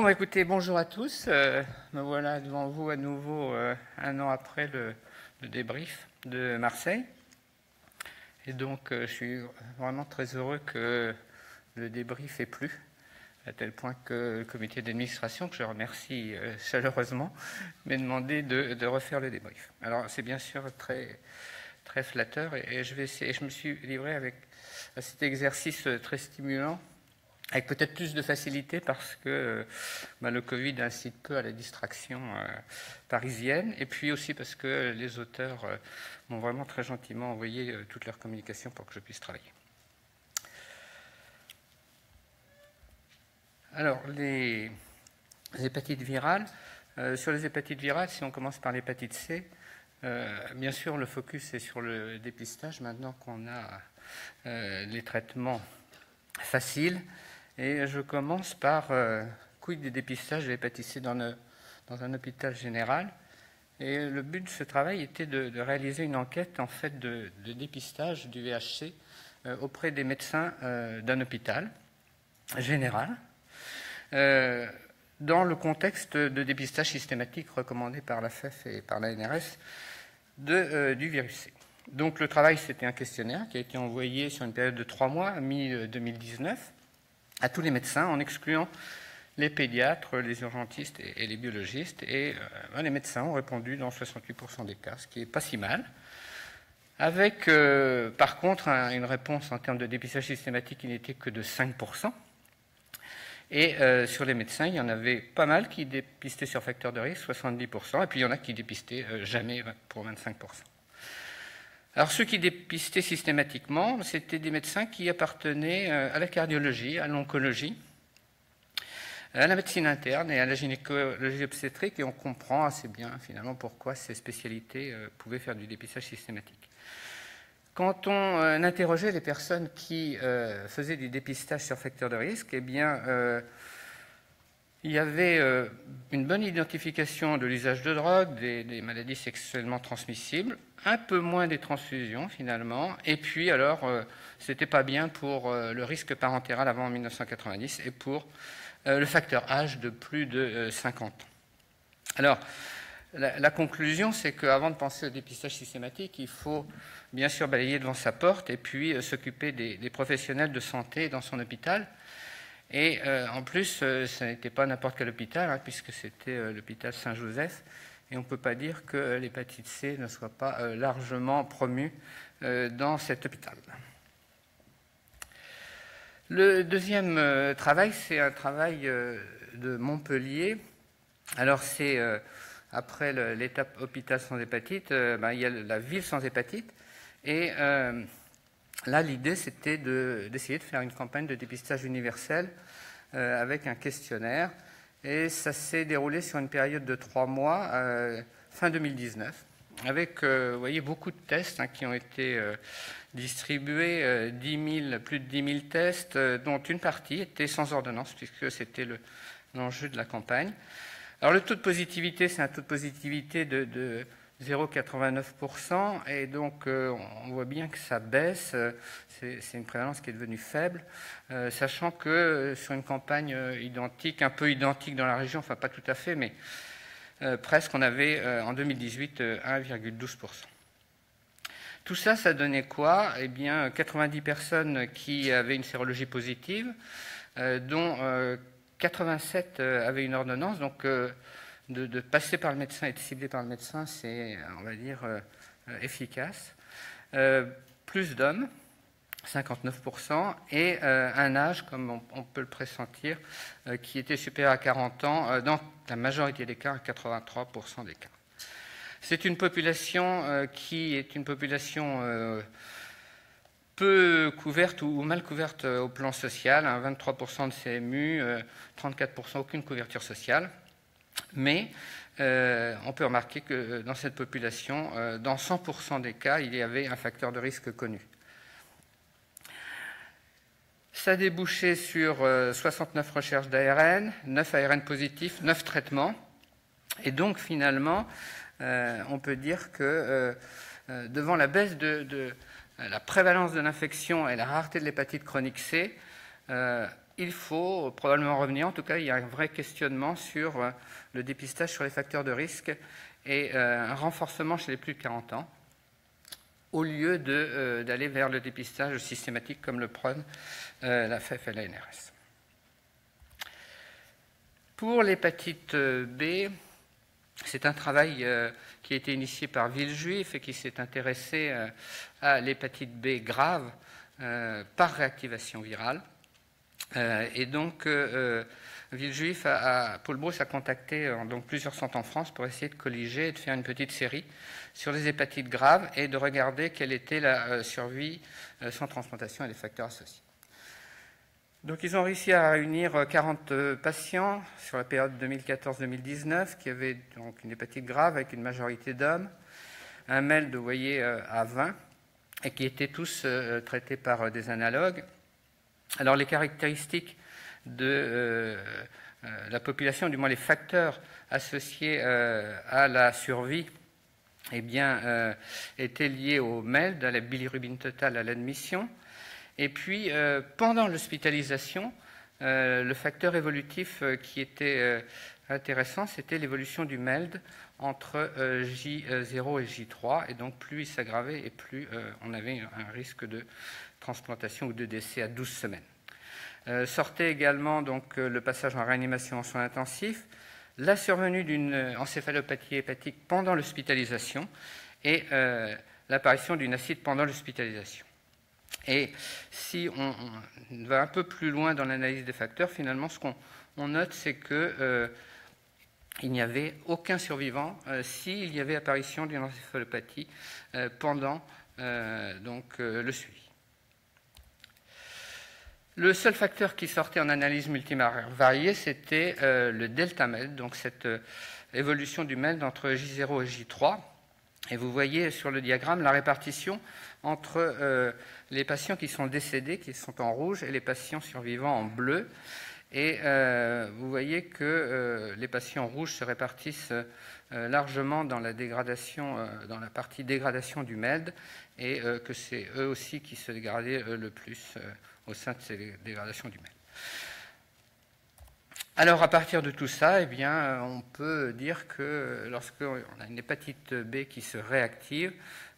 Bon, écoutez, bonjour à tous. Me voilà devant vous à nouveau un an après le débrief de Marseille. Et donc, je suis vraiment très heureux que le débrief ait plu, à tel point que le comité d'administration, que je remercie chaleureusement, m'a demandé de refaire le débrief. Alors, c'est bien sûr très, très flatteur et je vais essayer. Je me suis livré à cet exercice très stimulant, avec peut-être plus de facilité parce que le Covid incite peu à la distraction parisienne, et puis aussi parce que les auteurs m'ont vraiment très gentiment envoyé toutes leurs communications pour que je puisse travailler. Alors, les hépatites virales. Sur les hépatites virales, si on commence par l'hépatite C, bien sûr, le focus est sur le dépistage, maintenant qu'on a les traitements faciles. Et je commence par quid des dépistages de l'hépatite C dans un hôpital général. Et le but de ce travail était de réaliser une enquête en fait de dépistage du VHC auprès des médecins d'un hôpital général, dans le contexte de dépistage systématique recommandé par la FEF et par l'ANRS du virus C. Donc le travail, c'était un questionnaire qui a été envoyé sur une période de 3 mois, à mi-2019, à tous les médecins, en excluant les pédiatres, les urgentistes et les biologistes. Et les médecins ont répondu dans 68% des cas, ce qui n'est pas si mal. Avec, par contre, une réponse en termes de dépistage systématique qui n'était que de 5%. Et sur les médecins, il y en avait pas mal qui dépistaient sur facteur de risque, 70%, et puis il y en a qui dépistaient jamais pour 25%. Alors ceux qui dépistaient systématiquement, c'était des médecins qui appartenaient à la cardiologie, à l'oncologie, à la médecine interne et à la gynécologie obstétrique, et on comprend assez bien finalement pourquoi ces spécialités pouvaient faire du dépistage systématique. Quand on interrogeait les personnes qui faisaient du dépistage sur facteur de risque, eh bien, il y avait une bonne identification de l'usage de drogue, des maladies sexuellement transmissibles, un peu moins des transfusions finalement, et puis alors c'était pas bien pour le risque parentéral avant 1990 et pour le facteur âge de plus de 50 ans. Alors, la conclusion, c'est qu'avant de penser au dépistage systématique, il faut bien sûr balayer devant sa porte et puis s'occuper des professionnels de santé dans son hôpital. Et en plus, ce n'était pas n'importe quel hôpital, puisque c'était l'hôpital Saint-Joseph, et on ne peut pas dire que l'hépatite C ne soit pas largement promue dans cet hôpital. Le deuxième travail, c'est un travail de Montpellier. Alors c'est, après l'étape hôpital sans hépatite, il y a la ville sans hépatite, et là, l'idée, c'était d'essayer de faire une campagne de dépistage universel avec un questionnaire. Et ça s'est déroulé sur une période de 3 mois, fin 2019, avec vous voyez, beaucoup de tests qui ont été distribués, plus de 10 000 tests, dont une partie était sans ordonnance, puisque c'était l'enjeu de la campagne. Alors le taux de positivité, c'est un taux de positivité de 0,89%, et donc on voit bien que ça baisse, c'est une prévalence qui est devenue faible, sachant que sur une campagne identique, un peu identique dans la région, enfin pas tout à fait, mais presque, on avait en 2018 1,12%. Tout ça, ça donnait quoi? Eh bien, 90 personnes qui avaient une sérologie positive, dont 87 avaient une ordonnance, donc de passer par le médecin et de cibler par le médecin, c'est, on va dire, efficace. Plus d'hommes, 59%, et un âge, comme on peut le pressentir, qui était supérieur à 40 ans, dans la majorité des cas, à 83% des cas. C'est une population qui est une population peu couverte ou mal couverte au plan social, 23% de CMU, 34% aucune couverture sociale. Mais on peut remarquer que dans cette population, dans 100% des cas, il y avait un facteur de risque connu. Ça débouchait sur 69 recherches d'ARN, 9 ARN positifs, 9 traitements. Et donc finalement, on peut dire que devant la baisse de la prévalence de l'infection et la rareté de l'hépatite chronique C, il faut probablement revenir. En tout cas, il y a un vrai questionnement sur le dépistage sur les facteurs de risque et un renforcement chez les plus de 40 ans, au lieu d'aller vers le dépistage systématique comme le prône la FEF et la NRS. Pour l'hépatite B, c'est un travail qui a été initié par Villejuif et qui s'est intéressé à l'hépatite B grave par réactivation virale. Et donc, Villejuif, Paul Brousse a contacté donc plusieurs centres en France pour essayer de colliger et de faire une petite série sur les hépatites graves et de regarder quelle était la survie sans transplantation et les facteurs associés. Donc, ils ont réussi à réunir 40 patients sur la période 2014-2019 qui avaient donc une hépatite grave avec une majorité d'hommes, un MELD, vous voyez, à 20, et qui étaient tous traités par des analogues. Alors, les caractéristiques de la population, du moins les facteurs associés à la survie, eh bien, étaient liés au MELD, à la bilirubine totale à l'admission. Et puis, pendant l'hospitalisation, le facteur évolutif qui était intéressant, c'était l'évolution du MELD entre J0 et J3. Et donc, plus il s'aggravait et plus on avait un risque de transplantation ou de décès à 12 semaines. Sortait également donc, le passage en réanimation en soins intensifs, la survenue d'une encéphalopathie hépatique pendant l'hospitalisation et l'apparition d'une acide pendant l'hospitalisation. Et si on va un peu plus loin dans l'analyse des facteurs, finalement, ce qu'on note, c'est qu'il n'y avait aucun survivant s'il y avait apparition d'une encéphalopathie pendant le suivi. Le seul facteur qui sortait en analyse multivariée, c'était le delta MELD, donc cette évolution du MELD entre J0 et J3. Et vous voyez sur le diagramme la répartition entre les patients qui sont décédés, qui sont en rouge, et les patients survivants en bleu. Et vous voyez que les patients rouges se répartissent largement dans la dégradation, dans la partie dégradation du MELD, et que c'est eux aussi qui se dégradaient le plus au sein de ces dégradations du MELD. Alors, à partir de tout ça, eh bien, on peut dire que lorsqu'on a une hépatite B qui se réactive,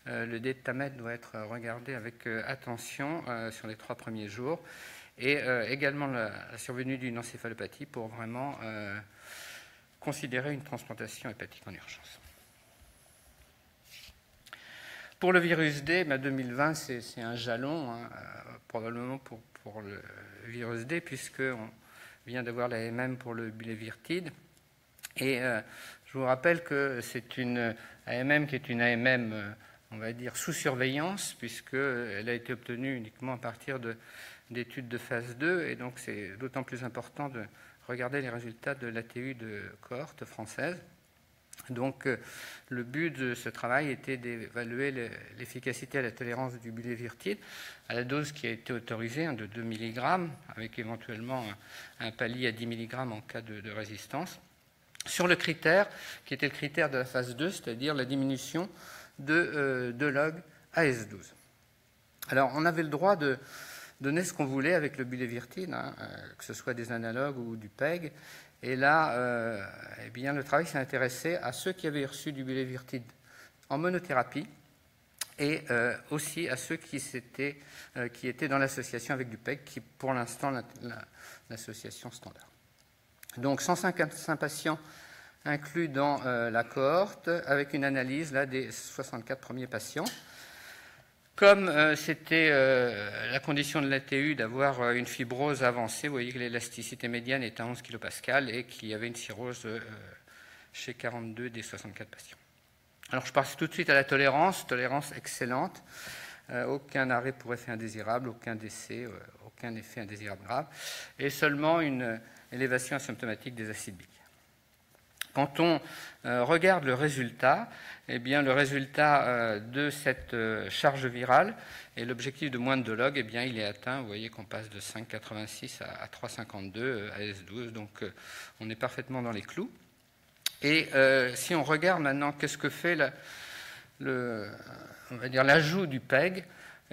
le delta MELD doit être regardé avec attention sur les 3 premiers jours, et également la survenue d'une encéphalopathie pour vraiment considérer une transplantation hépatique en urgence. Pour le virus D, 2020, c'est un jalon, probablement pour le virus D, puisqu'on vient d'avoir l'AMM pour le bulévirtide. Et je vous rappelle que c'est une AMM qui est une AMM, on va dire, sous surveillance, puisqu'elle a été obtenue uniquement à partir d'études de phase 2, et donc c'est d'autant plus important de regarder les résultats de l'ATU de cohorte française. Donc le but de ce travail était d'évaluer l'efficacité à la tolérance du bulévirtide à la dose qui a été autorisée de 2 mg, avec éventuellement un palier à 10 mg en cas de résistance, sur le critère qui était le critère de la phase 2, c'est-à-dire la diminution de 2 log AS12. Alors on avait le droit de donner ce qu'on voulait avec le bulévirtide, que ce soit des analogues ou du PEG. Et là, eh bien, le travail s'est intéressé à ceux qui avaient reçu du bulévirtide en monothérapie et aussi à ceux qui étaient dans l'association avec du PEG, qui pour l'instant l'association standard. Donc 155 patients inclus dans la cohorte, avec une analyse là, des 64 premiers patients. Comme c'était la condition de l'ATU d'avoir une fibrose avancée, vous voyez que l'élasticité médiane est à 11 kPa et qu'il y avait une cirrhose chez 42 des 64 patients. Alors je passe tout de suite à la tolérance excellente, aucun arrêt pour effet indésirable, aucun décès, aucun effet indésirable grave, et seulement une élévation asymptomatique des acides biliaires. Quand on regarde le résultat, eh bien, le résultat de cette charge virale et l'objectif de moins de 2 log, eh bien, il est atteint. Vous voyez qu'on passe de 5,86 à 3,52 AS12, donc on est parfaitement dans les clous. Et si on regarde maintenant qu'est-ce que fait on va dire l'ajout du PEG,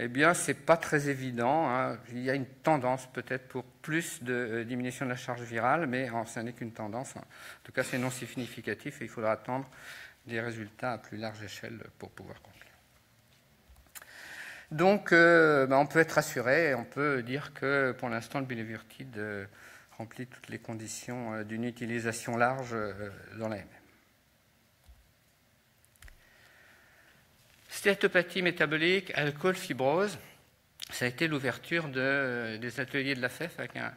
eh bien, ce n'est pas très évident, hein. Il y a une tendance peut-être pour plus de diminution de la charge virale, mais ça n'est qu'une tendance. En tout cas, c'est non significatif et il faudra attendre des résultats à plus large échelle pour pouvoir conclure. Donc, on peut être rassuré, on peut dire que pour l'instant, le bulevirtide remplit toutes les conditions d'une utilisation large dans l'AMM. Stéatopathie métabolique, alcool, fibrose, ça a été l'ouverture des ateliers de la FEF avec un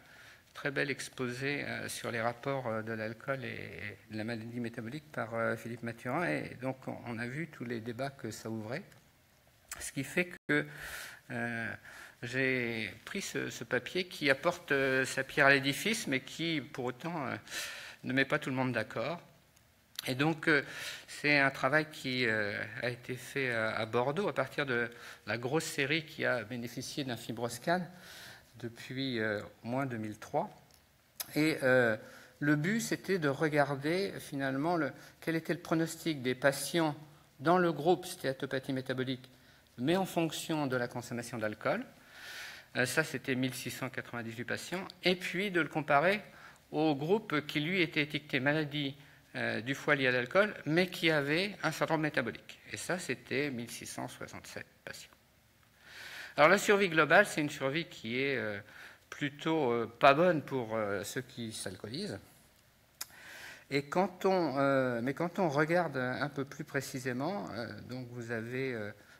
très bel exposé sur les rapports de l'alcool et de la maladie métabolique par Philippe Mathurin. Et donc, on a vu tous les débats que ça ouvrait. Ce qui fait que j'ai pris ce papier qui apporte sa pierre à l'édifice, mais qui, pour autant, ne met pas tout le monde d'accord. Et donc, c'est un travail qui a été fait à Bordeaux à partir de la grosse série qui a bénéficié d'un FibroScan depuis au moins 2003. Et le but, c'était de regarder finalement quel était le pronostic des patients dans le groupe stéatopathie métabolique, mais en fonction de la consommation d'alcool. Ça, c'était 1698 patients. Et puis de le comparer au groupe qui, lui, était étiqueté maladie du foie lié à l'alcool, mais qui avait un syndrome métabolique. Et ça, c'était 1667 patients. Alors la survie globale, c'est une survie qui est plutôt pas bonne pour ceux qui s'alcoolisent. Et mais quand on regarde un peu plus précisément, donc vous avez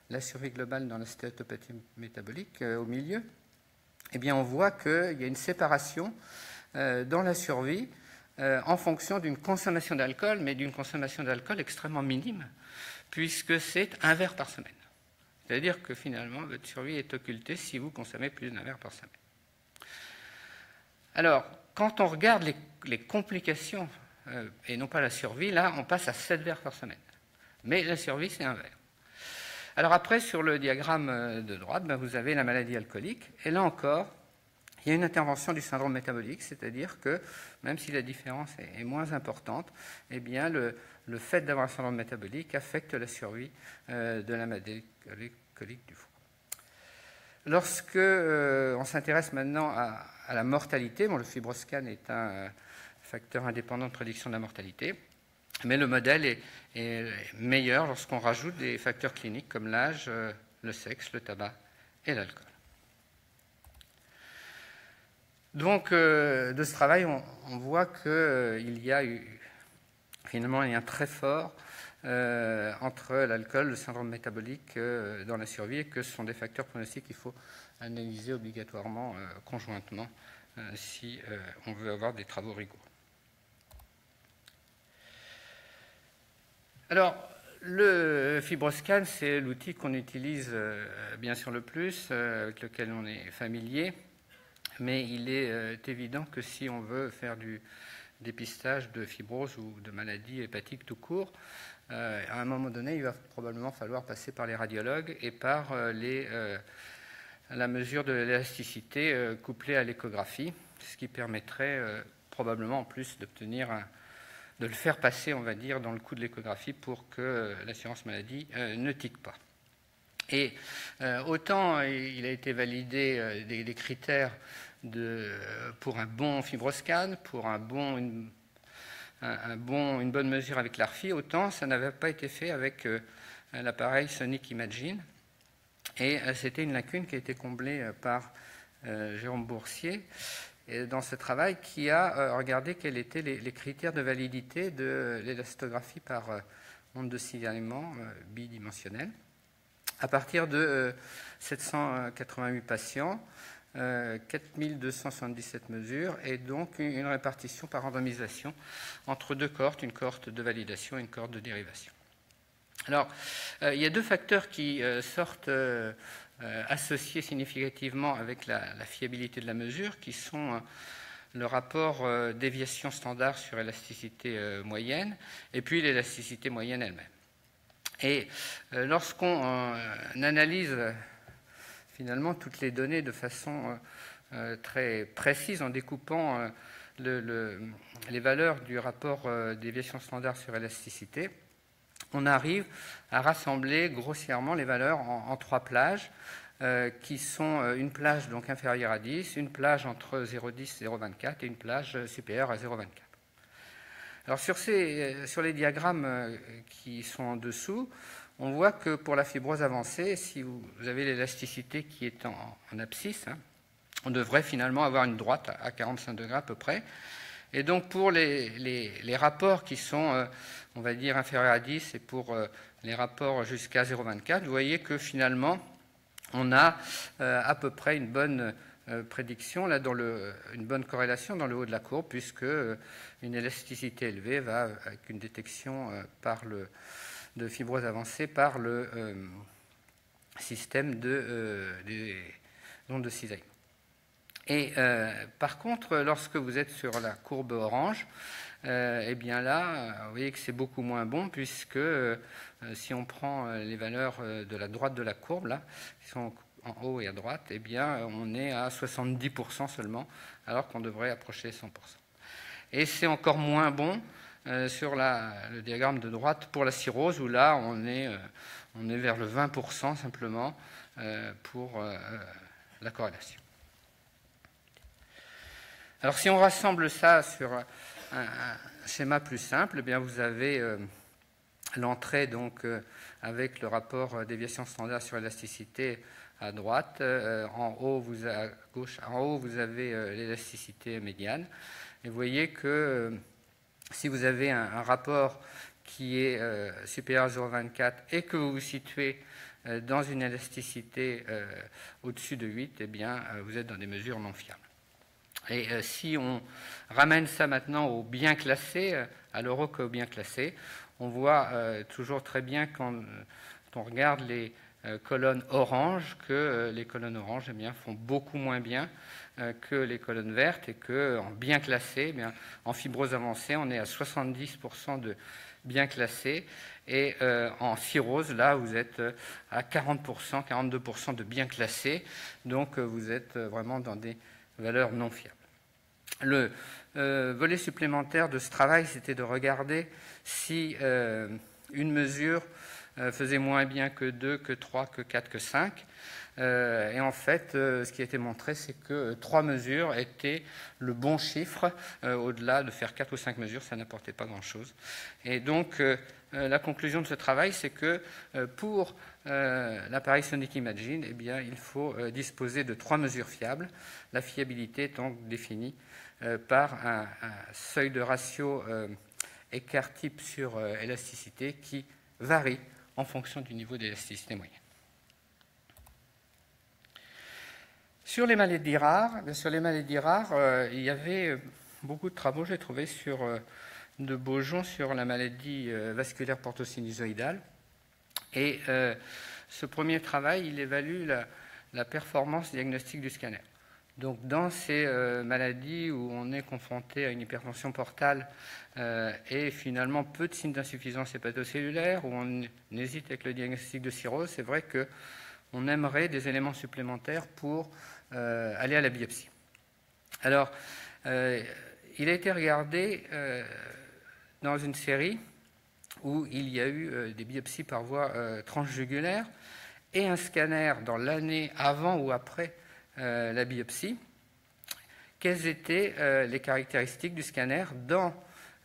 la survie globale dans la stéatopathie métabolique au milieu, eh bien on voit qu'il y a une séparation dans la survie en fonction d'une consommation d'alcool, mais d'une consommation d'alcool extrêmement minime, puisque c'est 1 verre par semaine. C'est-à-dire que finalement, votre survie est occultée si vous consommez plus d'1 verre par semaine. Alors, quand on regarde les complications, et non pas la survie, là, on passe à 7 verres par semaine. Mais la survie, c'est 1 verre. Alors après, sur le diagramme de droite, vous avez la maladie alcoolique, et là encore, il y a une intervention du syndrome métabolique, c'est-à-dire que même si la différence est moins importante, eh bien le fait d'avoir un syndrome métabolique affecte la survie de la maladie alcoolique du foie. Lorsque on s'intéresse maintenant à la mortalité, le FibroScan est un facteur indépendant de prédiction de la mortalité, mais le modèle est meilleur lorsqu'on rajoute des facteurs cliniques comme l'âge, le sexe, le tabac et l'alcool. Donc, de ce travail, on voit qu'il y a eu finalement un lien très fort entre l'alcool, le syndrome métabolique dans la survie, et que ce sont des facteurs pronostiques qu'il faut analyser obligatoirement conjointement si on veut avoir des travaux rigoureux. Alors, le FibroScan, c'est l'outil qu'on utilise bien sûr le plus, avec lequel on est familier. Mais il est évident que si on veut faire du dépistage de fibrose ou de maladies hépatiques tout court, à un moment donné, il va probablement falloir passer par les radiologues et par la mesure de l'élasticité couplée à l'échographie, ce qui permettrait probablement en plus de le faire passer, on va dire, dans le coût de l'échographie pour que l'assurance maladie ne tique pas. Et autant il a été validé des critères pour un bon FibroScan, pour une bonne mesure avec l'ARFI, autant ça n'avait pas été fait avec l'appareil Sonic Imagine. Et c'était une lacune qui a été comblée par Jérôme Boursier dans ce travail qui a regardé quels étaient les critères de validité de l'élastographie par onde de signalement bidimensionnelle. À partir de 788 patients, 4277 mesures, et donc une répartition par randomisation entre 2 cohortes, une cohorte de validation et une cohorte de dérivation. Alors, il y a 2 facteurs qui sortent associés significativement avec la fiabilité de la mesure, qui sont le rapport déviation standard sur élasticité moyenne, et puis l'élasticité moyenne elle-même. Et lorsqu'on analyse finalement toutes les données de façon très précise en découpant les valeurs du rapport déviation standard sur élasticité, on arrive à rassembler grossièrement les valeurs en 3 plages qui sont une plage donc inférieure à 10, une plage entre 0,10 et 0,24 et une plage supérieure à 0,24. Alors sur les diagrammes qui sont en dessous, on voit que pour la fibrose avancée, si vous avez l'élasticité qui est en abscisse, on devrait finalement avoir une droite à 45 degrés à peu près. Et donc pour les rapports qui sont, on va dire, inférieurs à 10 et pour les rapports jusqu'à 0,24, vous voyez que finalement, on a à peu près une bonne prédiction, là, une bonne corrélation dans le haut de la courbe, puisque une élasticité élevée va avec une détection de fibrose avancée par le système des ondes de cisaillement. Et par contre, lorsque vous êtes sur la courbe orange, eh bien là, vous voyez que c'est beaucoup moins bon, puisque si on prend les valeurs de la droite de la courbe, là, qui sont en haut et à droite, eh bien on est à 70% seulement, alors qu'on devrait approcher 100%. Et c'est encore moins bon sur le diagramme de droite pour la cirrhose, où là on est vers le 20% simplement pour la corrélation. Alors si on rassemble ça sur un schéma plus simple, eh bien vous avez l'entrée donc avec le rapport déviation standard sur élasticité à droite. En haut, à gauche, en haut, vous avez l'élasticité médiane. Et vous voyez que si vous avez un rapport qui est supérieur à 0,24 et que vous vous situez dans une élasticité au-dessus de 8, eh bien vous êtes dans des mesures non fiables. Et si on ramène ça maintenant au bien classé, à l'euro qu'au bien classé, on voit toujours très bien quand on regarde les colonnes oranges que les colonnes oranges eh bien, font beaucoup moins bien que les colonnes vertes, et qu'en bien classé, eh bien, en fibrose avancée, on est à 70% de bien classé, et en cirrhose, là, vous êtes à 40%, 42% de bien classé, donc vous êtes vraiment dans des valeurs non fiables. Le volet supplémentaire de ce travail, c'était de regarder si une mesure faisait moins bien que 2, que 3, que 4, que 5. Et en fait, ce qui a été montré, c'est que 3 mesures étaient le bon chiffre. Au-delà de faire 4 ou 5 mesures, ça n'apportait pas grand-chose. Et donc, la conclusion de ce travail, c'est que pour l'appareil Sonic Imagine, eh bien, il faut disposer de 3 mesures fiables, la fiabilité étant définie par un seuil de ratio écart type sur élasticité qui varie en fonction du niveau d'élasticité moyenne. Sur les maladies rares, il y avait beaucoup de travaux, j'ai trouvé, de Beaujon sur la maladie vasculaire portosinusoïdale. Et ce premier travail, il évalue la performance diagnostique du scanner. Donc, dans ces maladies où on est confronté à une hypertension portale et finalement peu de signes d'insuffisance hépatocellulaire, où on hésite avec le diagnostic de cirrhose, c'est vrai qu'on aimerait des éléments supplémentaires pour aller à la biopsie. Alors, il a été regardé dans une série où il y a eu des biopsies par voie transjugulaire et un scanner dans l'année avant ou après la biopsie. Quelles étaient les caractéristiques du scanner dans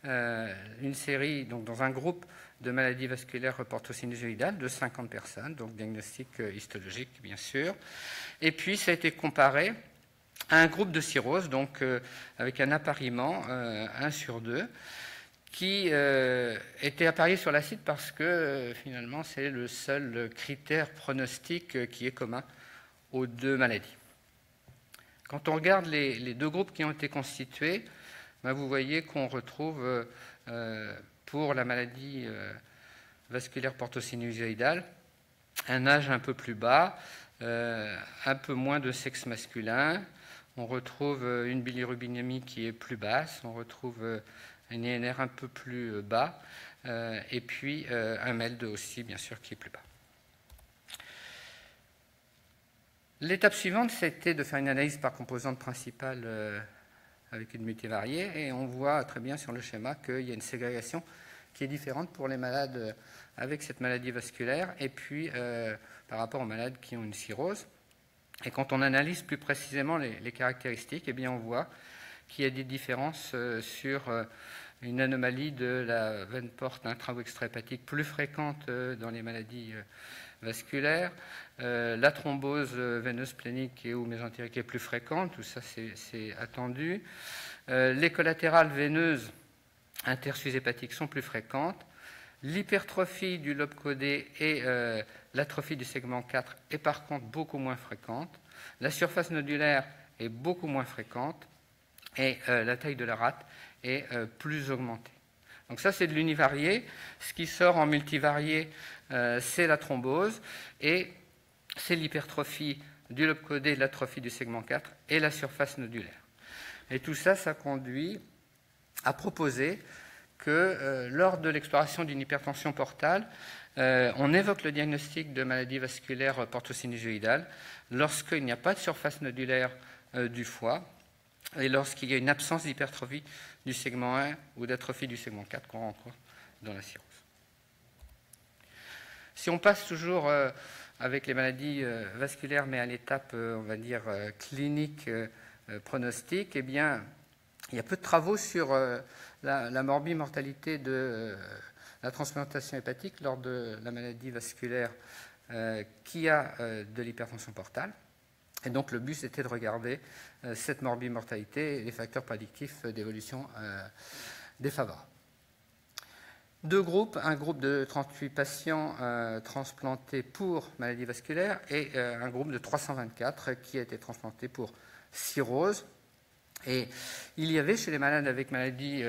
une série, donc dans un groupe de maladies vasculaires portosinusoïdales de 50 personnes, donc diagnostic histologique bien sûr. Et puis ça a été comparé à un groupe de cirrhose, donc avec un appariement 1 sur 2, qui était apparié sur l'acide parce que finalement c'est le seul critère pronostic qui est commun aux deux maladies. Quand on regarde les deux groupes qui ont été constitués, ben vous voyez qu'on retrouve pour la maladie vasculaire portosinusoïdale un âge un peu plus bas, un peu moins de sexe masculin, on retrouve une bilirubinémie qui est plus basse, on retrouve un INR un peu plus bas, et puis un MELD aussi, bien sûr, qui est plus bas. L'étape suivante, c'était de faire une analyse par composante principale avec une multivariée, et on voit très bien sur le schéma qu'il y a une ségrégation qui est différente pour les malades avec cette maladie vasculaire, et puis par rapport aux malades qui ont une cirrhose. Et quand on analyse plus précisément les caractéristiques, eh bien on voit qu'il y a des différences sur une anomalie de la veine porte intra-ou-extra-hépatique plus fréquente dans les maladies vasculaires, la thrombose veineuse splénique ou mésentérique est plus fréquente, tout ça c'est attendu. Les collatérales veineuses intersus-hépatiques sont plus fréquentes. L'hypertrophie du lobe caudé et l'atrophie du segment 4 est par contre beaucoup moins fréquente. La surface nodulaire est beaucoup moins fréquente et la taille de la rate est plus augmentée. Donc ça, c'est de l'univarié. Ce qui sort en multivarié, c'est la thrombose et c'est l'hypertrophie du lobe caudé, l'atrophie du segment 4 et la surface nodulaire. Et tout ça, ça conduit à proposer que lors de l'exploration d'une hypertension portale, on évoque le diagnostic de maladie vasculaire portosinusoïdale lorsqu'il n'y a pas de surface nodulaire du foie et lorsqu'il y a une absence d'hypertrophie du segment 1 ou d'atrophie du segment 4 qu'on rencontre dans la cirrhose. Si on passe toujours avec les maladies vasculaires, mais à l'étape, on va dire, clinique, pronostique, eh bien, il y a peu de travaux sur la morbimortalité de la transplantation hépatique lors de la maladie vasculaire qui a de l'hypertension portale. Et donc le but, c'était de regarder cette morbimortalité et les facteurs prédictifs d'évolution défavorables. Deux groupes, un groupe de 38 patients transplantés pour maladie vasculaire et un groupe de 324 qui a été transplanté pour cirrhose. Et il y avait chez les malades avec maladie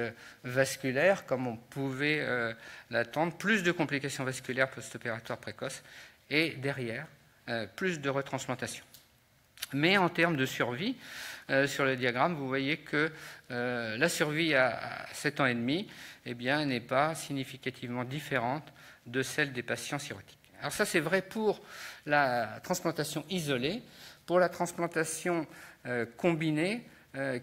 vasculaire, comme on pouvait l'attendre, plus de complications vasculaires post-opératoires précoces et derrière, plus de retransplantation. Mais en termes de survie, sur le diagramme, vous voyez que la survie à 7 ans et demi eh bien, n'est pas significativement différente de celle des patients cirrhotiques. Alors ça, c'est vrai pour la transplantation isolée. Pour la transplantation combinée,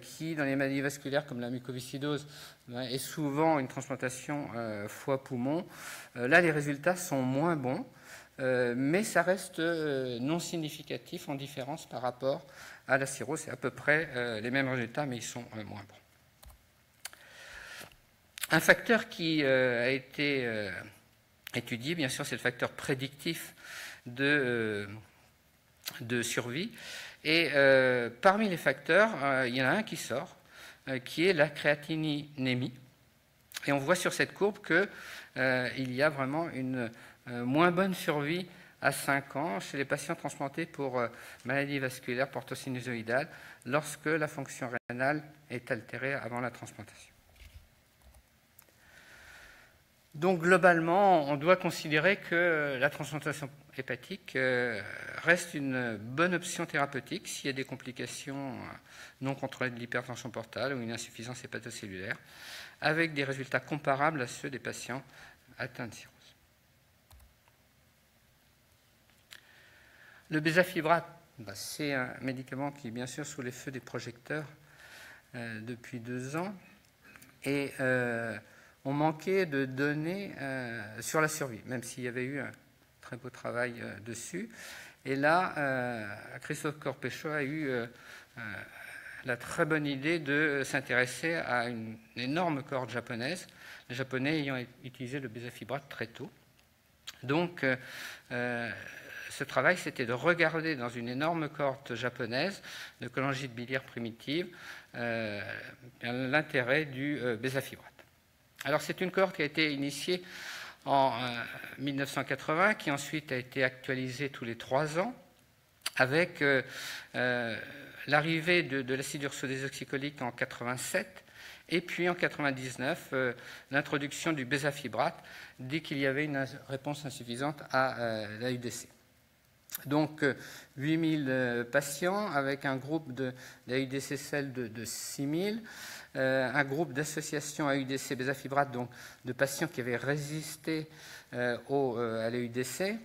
qui, dans les maladies vasculaires comme la mucoviscidose, est souvent une transplantation foie-poumon, là, les résultats sont moins bons. Mais ça reste non significatif en différence par rapport à la cirrhose. C'est à peu près les mêmes résultats, mais ils sont moins bons. Un facteur qui a été étudié, bien sûr, c'est le facteur prédictif de survie. Et parmi les facteurs, il y en a un qui sort, qui est la créatininémie. Et on voit sur cette courbe qu'il y a vraiment une moins bonne survie à 5 ans chez les patients transplantés pour maladie vasculaire portosinusoïdale lorsque la fonction rénale est altérée avant la transplantation. Donc globalement, on doit considérer que la transplantation hépatique reste une bonne option thérapeutique s'il y a des complications non contrôlées de l'hypertension portale ou une insuffisance hépatocellulaire, avec des résultats comparables à ceux des patients atteints de cirrhose. Le bézafibrate, c'est un médicament qui est bien sûr sous les feux des projecteurs depuis 2 ans. Et on manquait de données sur la survie, même s'il y avait eu un très beau travail dessus. Et là, Christophe Corpechot a eu la très bonne idée de s'intéresser à une énorme cohorte japonaise, les Japonais ayant utilisé le bézafibrate très tôt. Donc, ce travail, c'était de regarder dans une énorme cohorte japonaise de cholangite biliaire primitive l'intérêt du bézafibrate. Alors, c'est une cohorte qui a été initiée en 1980, qui ensuite a été actualisée tous les 3 ans, avec l'arrivée de l'acide urso-désoxycholique en 87, et puis en 99, l'introduction du bézafibrate dès qu'il y avait une réponse insuffisante à l'AUDC. Donc, 8000 patients avec un groupe d'AUDC-CEL de 6000, un groupe d'associations AUDC bézafibrate, donc de patients qui avaient résisté à l'AUDC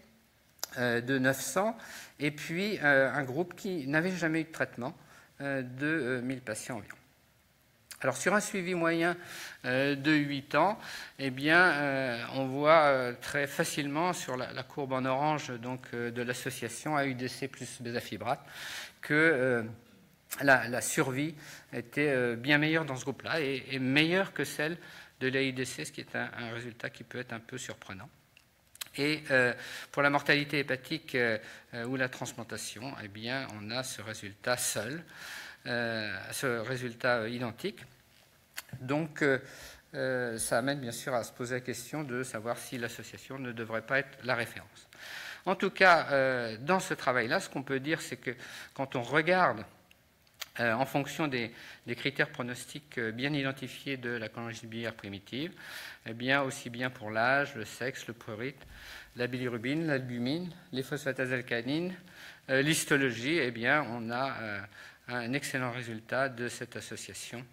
de 900, et puis un groupe qui n'avait jamais eu de traitement de 1000 patients environ. Alors sur un suivi moyen de 8 ans, eh bien, on voit très facilement sur la courbe en orange donc, de l'association AUDC plus bézafibrate que la survie était bien meilleure dans ce groupe-là et meilleure que celle de l'AUDC, ce qui est un résultat qui peut être un peu surprenant. Et pour la mortalité hépatique ou la transplantation, eh bien, on a ce résultat seul, ce résultat identique. Donc, ça amène bien sûr à se poser la question de savoir si l'association ne devrait pas être la référence. En tout cas, dans ce travail-là, ce qu'on peut dire, c'est que quand on regarde en fonction des critères pronostiques bien identifiés de la chronologie biliaire primitive, eh bien, aussi bien pour l'âge, le sexe, le prurite, la bilirubine, l'albumine, les phosphatases alcalines, l'histologie, eh bien, on a un excellent résultat de cette association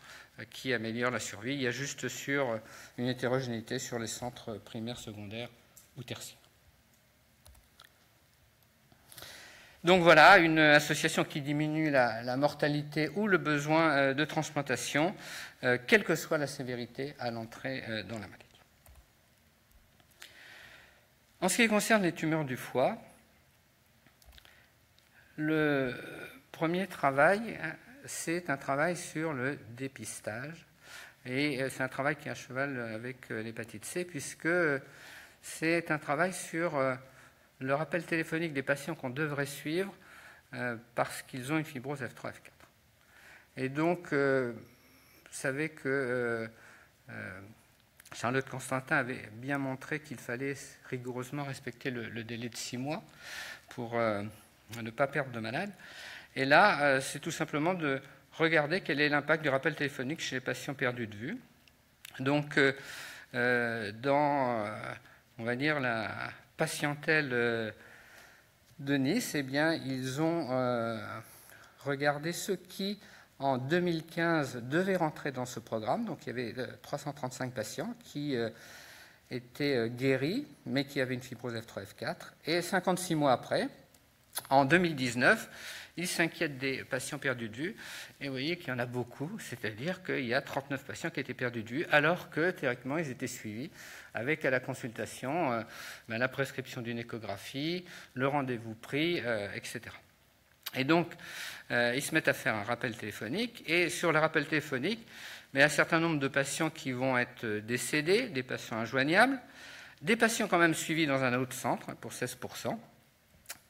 qui améliore la survie. Il y a juste sur une hétérogénéité sur les centres primaires, secondaires ou tertiaires. Donc voilà, une association qui diminue la mortalité ou le besoin de transplantation, quelle que soit la sévérité à l'entrée dans la maladie. En ce qui concerne les tumeurs du foie, le premier travail, c'est un travail sur le dépistage. Et c'est un travail qui est à cheval avec l'hépatite C, puisque c'est un travail sur le rappel téléphonique des patients qu'on devrait suivre parce qu'ils ont une fibrose F3, F4. Et donc, vous savez que Charlotte Constantin avait bien montré qu'il fallait rigoureusement respecter le délai de 6 mois pour ne pas perdre de malade. Et là, c'est tout simplement de regarder quel est l'impact du rappel téléphonique chez les patients perdus de vue. Donc, dans, on va dire, la patientèle de Nice, eh bien, ils ont regardé ceux qui, en 2015, devaient rentrer dans ce programme. Donc, il y avait 335 patients qui étaient guéris, mais qui avaient une fibrose F3, F4. Et 56 mois après, en 2019, ils s'inquiètent des patients perdus de vue. Et vous voyez qu'il y en a beaucoup, c'est-à-dire qu'il y a 39 patients qui étaient perdus de vue, alors que, théoriquement, ils étaient suivis avec à la consultation la prescription d'une échographie, le rendez-vous pris, etc. Et donc, ils se mettent à faire un rappel téléphonique. Et sur le rappel téléphonique, il y a un certain nombre de patients qui vont être décédés, des patients injoignables, des patients quand même suivis dans un autre centre, pour 16%,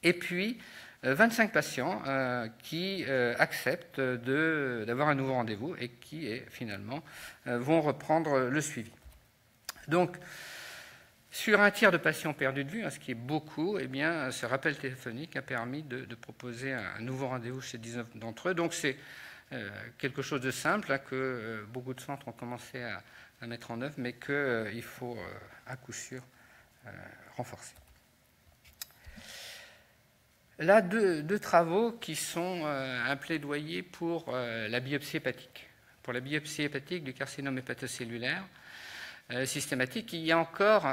et puis 25 patients qui acceptent d'avoir un nouveau rendez-vous et qui, finalement, vont reprendre le suivi. Donc, sur un tiers de patients perdus de vue, ce qui est beaucoup, eh bien, ce rappel téléphonique a permis de proposer un nouveau rendez-vous chez 19 d'entre eux. Donc, c'est quelque chose de simple que beaucoup de centres ont commencé à mettre en œuvre, mais qu'il faut à coup sûr renforcer. Là, deux travaux qui sont un plaidoyer pour la biopsie hépatique. Pour la biopsie hépatique du carcinome hépatocellulaire systématique, il y a encore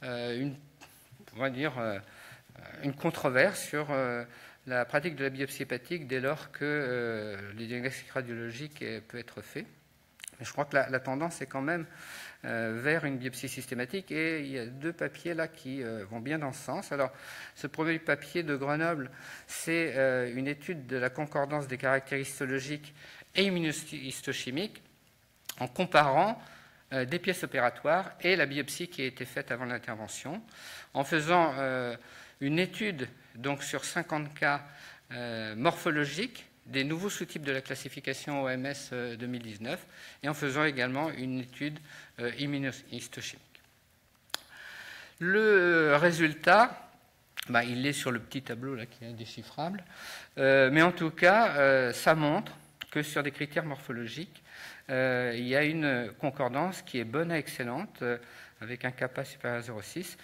une controverse sur la pratique de la biopsie hépatique dès lors que le diagnostic radiologique peut être fait. Mais je crois que la tendance est quand même vers une biopsie systématique, et il y a 2 papiers là qui vont bien dans ce sens. Alors, ce premier papier de Grenoble, c'est une étude de la concordance des caractères histologiques et immunohistochimiques en comparant des pièces opératoires et la biopsie qui a été faite avant l'intervention, en faisant une étude donc sur 50 cas morphologiques des nouveaux sous-types de la classification OMS 2019, et en faisant également une étude immunohistochimique. Le résultat, il est sur le petit tableau là qui est indéchiffrable, mais en tout cas, ça montre que sur des critères morphologiques, il y a une concordance qui est bonne à excellente, avec un kappa supérieur à 0,6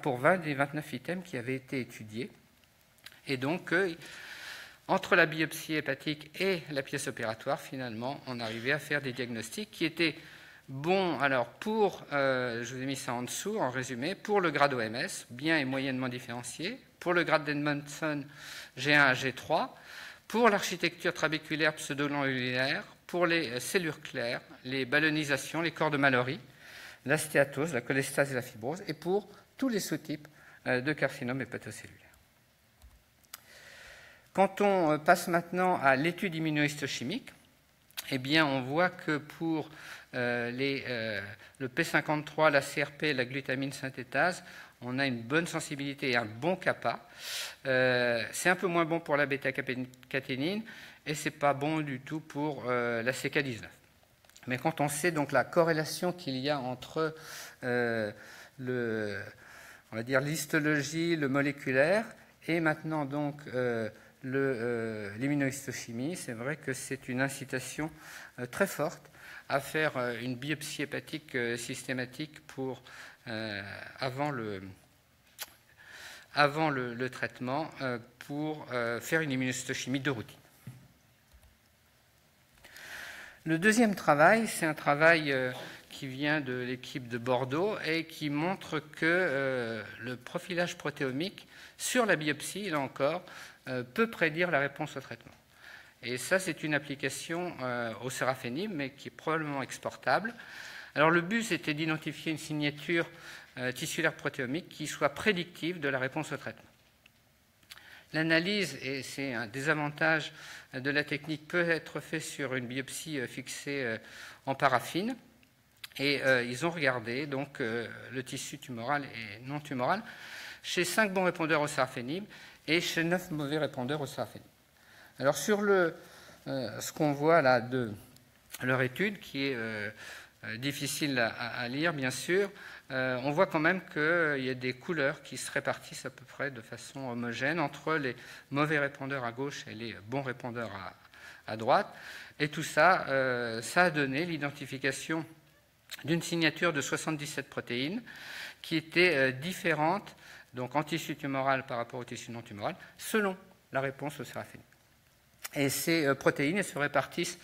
pour 20 des 29 items qui avaient été étudiés. Et donc, entre la biopsie hépatique et la pièce opératoire, finalement, on arrivait à faire des diagnostics qui étaient bons. Alors, je vous ai mis ça en dessous, en résumé, pour le grade OMS, bien et moyennement différencié, pour le grade d'Edmondson, G1 à G3, pour l'architecture trabéculaire pseudo-glandulaire, pour les cellures claires, les ballonnisations, les corps de Mallory, la stéatose, la cholestase et la fibrose, et pour tous les sous-types de carcinome hépatocellulaire. Quand on passe maintenant à l'étude immunohistochimique, eh bien, on voit que pour le P53, la CRP et la glutamine synthétase, on a une bonne sensibilité et un bon kappa. C'est un peu moins bon pour la bêta-caténine et ce n'est pas bon du tout pour la CK19. Mais quand on sait donc la corrélation qu'il y a entre on va dire l'histologie, le moléculaire et maintenant donc l'immunohistochimie, c'est vrai que c'est une incitation très forte à faire une biopsie hépatique systématique pour, avant le traitement pour faire une immunohistochimie de routine. Le deuxième travail, c'est un travail qui vient de l'équipe de Bordeaux et qui montre que le profilage protéomique sur la biopsie, là encore, peut prédire la réponse au traitement. Et ça, c'est une application au séraphénib, mais qui est probablement exportable. Alors le but, c'était d'identifier une signature tissulaire protéomique qui soit prédictive de la réponse au traitement. L'analyse, et c'est un des avantages de la technique, peut être fait sur une biopsie fixée en paraffine. Et ils ont regardé donc, le tissu tumoral et non tumoral chez 5 bons répondeurs au séraphénib et chez 9 mauvais répondeurs au séraphénib. Alors sur ce qu'on voit là de leur étude, qui est difficile à lire bien sûr, on voit quand même qu'il y a des couleurs qui se répartissent à peu près de façon homogène entre les mauvais répondeurs à gauche et les bons répondeurs à droite. Et tout ça, ça a donné l'identification d'une signature de 77 protéines qui étaient différentes donc en tissu tumoral par rapport au tissu non tumoral, selon la réponse au séraphénib. Et ces protéines elles se répartissent,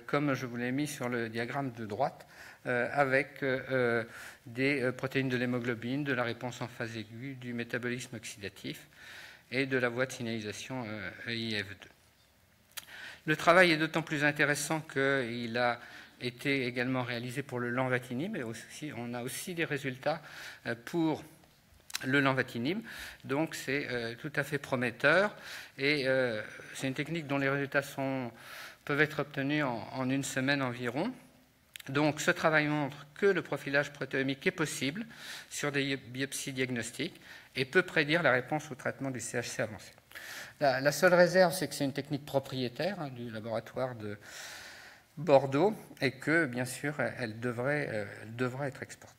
comme je vous l'ai mis sur le diagramme de droite, avec des protéines de l'hémoglobine, de la réponse en phase aiguë, du métabolisme oxydatif et de la voie de signalisation EIF2. Le travail est d'autant plus intéressant qu'il a été également réalisé pour le lenvatinib, mais aussi, on a aussi des résultats pour le lenvatinib, donc c'est tout à fait prometteur et c'est une technique dont les résultats peuvent être obtenus en une semaine environ. Donc ce travail montre que le profilage protéomique est possible sur des biopsies diagnostiques et peut prédire la réponse au traitement du CHC avancé. La seule réserve, c'est que c'est une technique propriétaire du laboratoire de Bordeaux et que, bien sûr, elle devrait être exportée.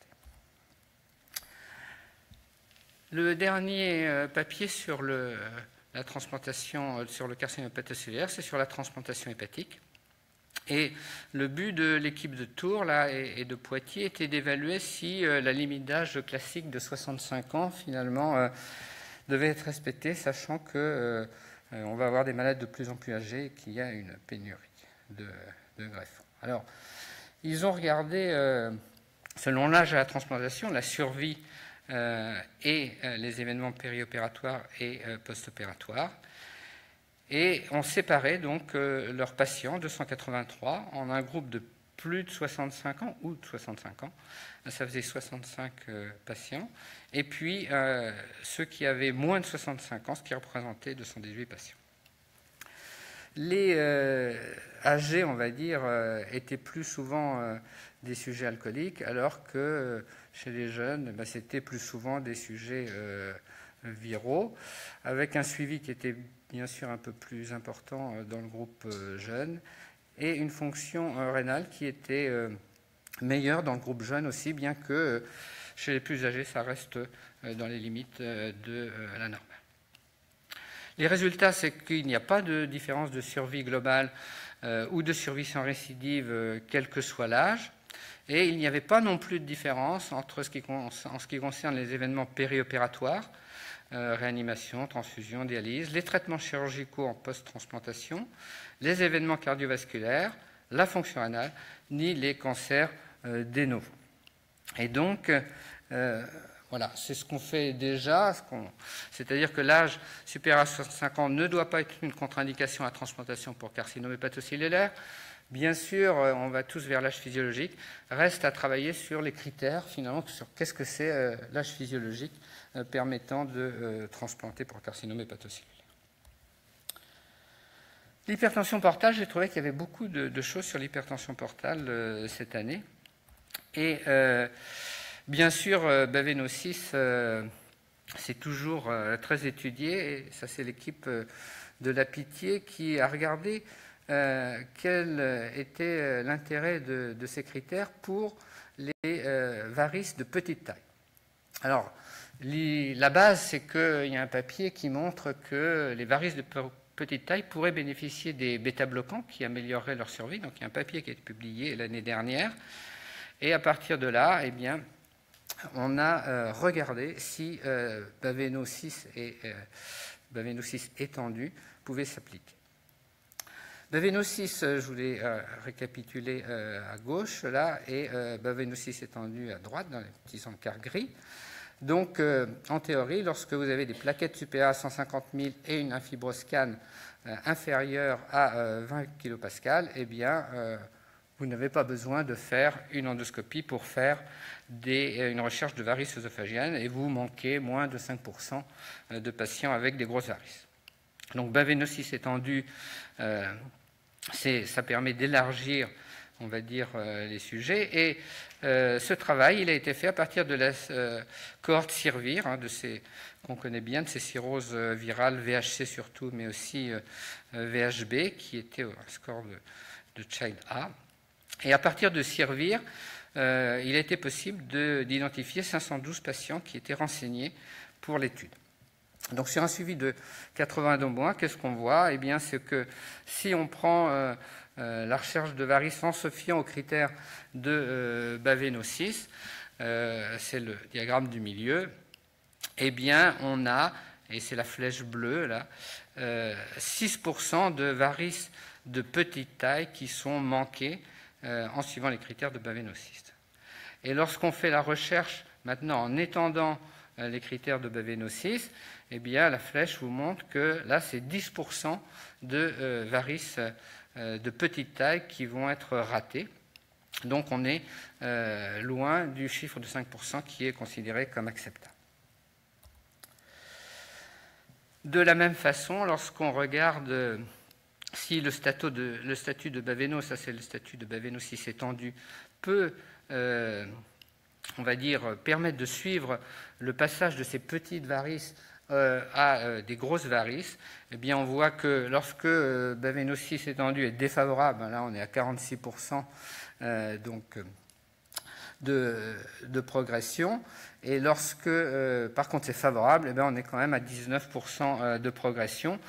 Le dernier papier sur la transplantation, sur le carcinome hépatocellulaire, c'est sur la transplantation hépatique. Et le but de l'équipe de Tours là, et de Poitiers était d'évaluer si la limite d'âge classique de 65 ans, finalement, devait être respectée, sachant qu'on va avoir des malades de plus en plus âgés et qu'il y a une pénurie de greffons. Alors, ils ont regardé, selon l'âge de la transplantation, la survie et les événements périopératoires et post-opératoires. Et on séparait donc leurs patients, 283, en un groupe de plus de 65 ans ou de 65 ans. Ça faisait 65 patients. Et puis ceux qui avaient moins de 65 ans, ce qui représentait 218 patients. Les âgés, on va dire, étaient plus souvent des sujets alcooliques, alors que chez les jeunes, c'était plus souvent des sujets viraux, avec un suivi qui était bien sûr un peu plus important dans le groupe jeune, et une fonction rénale qui était meilleure dans le groupe jeune aussi, bien que chez les plus âgés, ça reste dans les limites de la normale. Les résultats, c'est qu'il n'y a pas de différence de survie globale ou de survie sans récidive, quel que soit l'âge. Et il n'y avait pas non plus de différence entre en ce qui concerne les événements périopératoires, réanimation, transfusion, dialyse, les traitements chirurgicaux en post-transplantation, les événements cardiovasculaires, la fonction rénale, ni les cancers de novo. Et donc, voilà, c'est ce qu'on fait déjà, c'est-à-dire que l'âge supérieur à 65 ans ne doit pas être une contre-indication à la transplantation pour carcinome hépatocellulaire. Bien sûr, on va tous vers l'âge physiologique. Reste à travailler sur les critères, finalement, sur qu'est-ce que c'est l'âge physiologique permettant de transplanter pour carcinome hépatocellulaire. L'hypertension portale, j'ai trouvé qu'il y avait beaucoup de choses sur l'hypertension portale cette année. Et bien sûr, Baveno-6, c'est toujours très étudié. Et ça, c'est l'équipe de la Pitié qui a regardé quel était l'intérêt de ces critères pour les varices de petite taille. Alors, la base, c'est qu'il y a un papier qui montre que les varices de petite taille pourraient bénéficier des bêta-bloquants qui amélioreraient leur survie. Donc, il y a un papier qui a été publié l'année dernière. Et à partir de là, eh bien, on a regardé si Baveno-6 et Baveno-6 étendu pouvaient s'appliquer. Baveno-6, je voulais récapituler à gauche, là, et Baveno-6 étendu à droite, dans les petits encarts gris. Donc, en théorie, lorsque vous avez des plaquettes supérieures à 150 000 et une infibroscan inférieure à 20 kPa, eh bien, vous n'avez pas besoin de faire une endoscopie pour faire une recherche de varices œsophagiennes et vous manquez moins de 5% de patients avec des grosses varices. Donc, Baveno-6 étendu, ça permet d'élargir, on va dire, les sujets. Et ce travail, il a été fait à partir de la cohorte CIRVIR, qu'on connaît bien, de ces cirrhoses virales, VHC surtout, mais aussi VHB, qui était au score de Child A. Et à partir de CIRVIR, il a été possible d'identifier 512 patients qui étaient renseignés pour l'étude. Donc sur un suivi de 82 mois, qu'est-ce qu'on voit? Eh bien, c'est que si on prend la recherche de varices en se fiant aux critères de Baveno-6, c'est le diagramme du milieu, eh bien, on a, et c'est la flèche bleue là, 6% de varices de petite taille qui sont manquées en suivant les critères de Baveno-6. Et lorsqu'on fait la recherche maintenant en étendant les critères de Baveno-6, eh bien, la flèche vous montre que là, c'est 10% de varices de petite taille qui vont être ratées. Donc, on est loin du chiffre de 5% qui est considéré comme acceptable. De la même façon, lorsqu'on regarde si le statut de Baveno, ça c'est le statut de Baveno-6 étendu, peut on va dire, permettre de suivre le passage de ces petites varices à des grosses varices, eh bien, on voit que lorsque Baveno-6 étendu est défavorable, là on est à 46% donc, de progression, et lorsque par contre c'est favorable, eh bien, on est quand même à 19% de progression.